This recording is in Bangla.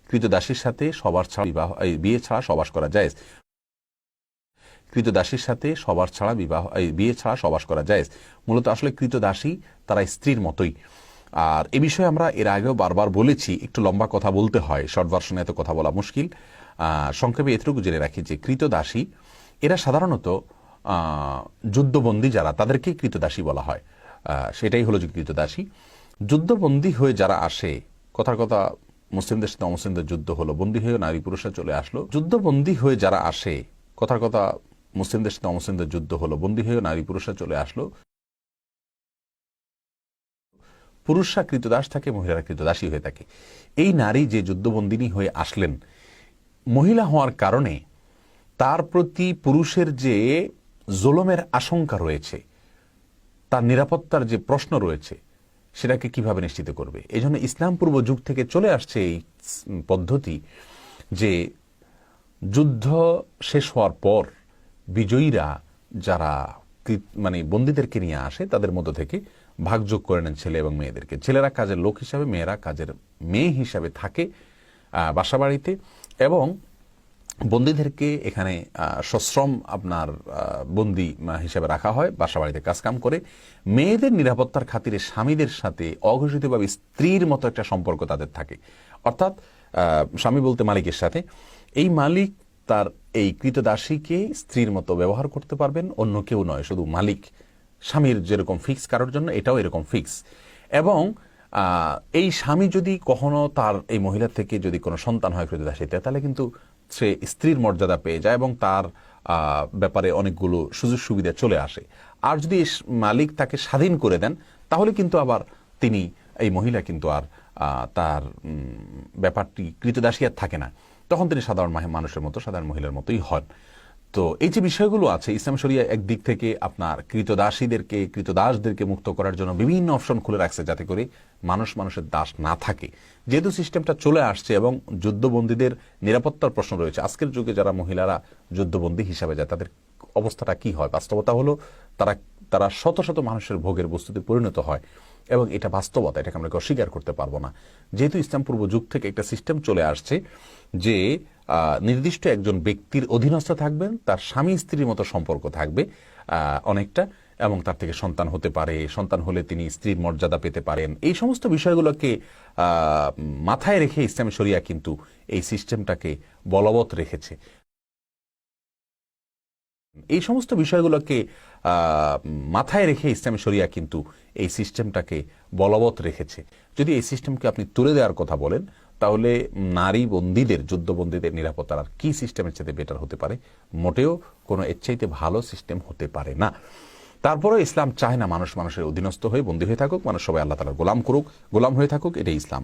কৃতদাসীর সাথে সবার ছাড়া বিয়ে ছাড়া সবাস করা জায়েজ। কৃতদাসীর সাথে বিয়ে ছাড়া সবাস করা জায়েজ। মূলত আসলে কৃতদাসী তারা স্ত্রীর মতোই। আর এ বিষয়ে আমরা এর আগেও বারবার বলেছি, একটু লম্বা কথা বলতে হয়, শর্ট ভার্সনে এত কথা বলা মুশকিল। সংক্ষেপে এতটুকু জেনে রাখি যে কৃতদাসী এরা সাধারণত যুদ্ধবন্দী যারা, তাদেরকেই কৃতদাসী বলা হয়। সেটাই হলো যে কৃতদাসী। যুদ্ধবন্দী হয়ে যারা আসে, কথার কথা মুসলিমদের সাথে অমুসলিমদের যুদ্ধ হলো, বন্দী হয়ে নারী পুরুষরা চলে আসলো। যুদ্ধবন্দী হয়ে যারা আসে, কথার কথা মুসলিমদের সাথে অমুসলিমদের যুদ্ধ হলো, বন্দী হয়ে নারী পুরুষরা চলে আসলো। পুরুষরা কৃতদাস থাকে, মহিলারা কৃতদাসী হয়ে থাকে। এই নারী যে যুদ্ধবন্দিনী হয়ে আসলেন, মহিলা হওয়ার কারণে তার প্রতি পুরুষের যে জুলুমের আশঙ্কা রয়েছে, তার নিরাপত্তার যে প্রশ্ন রয়েছে, সেটাকে কিভাবে নিশ্চিত করবে? এই জন্য ইসলাম পূর্ব যুগ থেকে চলে আসছে এই পদ্ধতি যে যুদ্ধ শেষ হওয়ার পর বিজয়ীরা যারা বন্দীদেরকে নিয়ে আসে, তাদের মধ্য থেকে ভাগযোগ করে নেন ছেলে এবং মেয়েদেরকে। ছেলেরা কাজের লোক হিসাবে, মেয়েরা কাজের মেয়ে হিসাবে থাকে বাসাবাড়িতে, এবং বন্দীদেরকে এখানে সশ্রম বন্দী হিসাবে রাখা হয়, বাসাবাড়িতে কাজকাম করে। মেয়েদের নিরাপত্তার খাতিরে স্বামীদের সাথে অঘোষিতভাবে স্ত্রীর মতো একটা সম্পর্ক তাদের থাকে। অর্থাৎ স্বামী বলতে মালিকের সাথে। এই মালিক তার এই কৃতদাসীকে স্ত্রীর মতো ব্যবহার করতে পারবেন, অন্য কেউ নয়, শুধু মালিক। স্বামীর যেরকম ফিক্স কারোর জন্য, এটাও এরকম ফিক্স। এবং এই স্বামী যদি কখনো তার এই মহিলার থেকে যদি কোনো সন্তান হয় কৃতদাসীতে, তাহলে কিন্তু সে স্ত্রীর মর্যাদা পেয়ে যায় এবং তার ব্যাপারে অনেকগুলো সুযোগ সুবিধা চলে আসে। আর যদি মালিক তাকে স্বাধীন করে দেন, তাহলে কিন্তু আবার তিনি, এই মহিলা কিন্তু আর তার ব্যাপারটি কৃতদাসী আর থাকে না, তখন তিনি সাধারণ মানুষের মতো, সাধারণ মহিলার মতোই হন। তো এই যে বিষয়গুলো আছে, ইসলাম শরিয়া একদিক থেকে আপনার কৃতদাসদেরকে মুক্ত করার জন্য বিভিন্ন অপশন খুলে রাখছে, যাতে করে মানুষের দাস না থাকে। যেহেতু সিস্টেমটা চলে আসছে এবং যুদ্ধবন্দীদের নিরাপত্তার প্রশ্ন রয়েছে, আজকের যুগে যারা মহিলারা যুদ্ধবন্দী হিসাবে যায়, তাদের অবস্থাটা কি হয়? বাস্তবতা হলো তারা শত শত মানুষের ভোগের বস্তুতে পরিণত হয়, এবং এটা বাস্তবতা, এটাকে আমরা অস্বীকার করতে পারবো না। যেহেতু ইসলাম পূর্ব যুগ থেকে একটা সিস্টেম চলে আসছে যে নির্দিষ্ট একজন ব্যক্তির অধীনস্থ থাকবেন, তার স্বামী স্ত্রীর মতো সম্পর্ক থাকবে অনেকটা, এবং তার থেকে সন্তান হতে পারে, সন্তান হলে তিনি স্ত্রীর মর্যাদা পেতে পারেন। এই সমস্ত বিষয়গুলোকে মাথায় রেখে ইসলামী শরিয়া কিন্তু এই সিস্টেমটাকে বলবৎ রেখেছে। এই সমস্ত বিষয়গুলোকে মাথায় রেখে ইসলামী শরিয়া কিন্তু এই সিস্টেমটাকে বলবৎ রেখেছে। যদি এই সিস্টেমকে আপনি তুলে দেওয়ার কথা বলেন, তাহলে নারী বন্দীদের, যুদ্ধবন্দীদের নিরাপত্তার আর কি সিস্টেমের চাইতে বেটার হতে পারে? মোটেও কোনো এর চাইতে ভালো সিস্টেম হতে পারে না। তারপরেও ইসলাম চায় না মানুষের অধীনস্থ হয়ে বন্দী হয়ে থাকুক, মানুষ সবাই আল্লাহ তাআলার গোলাম হয়ে থাকুক, এটাই ইসলাম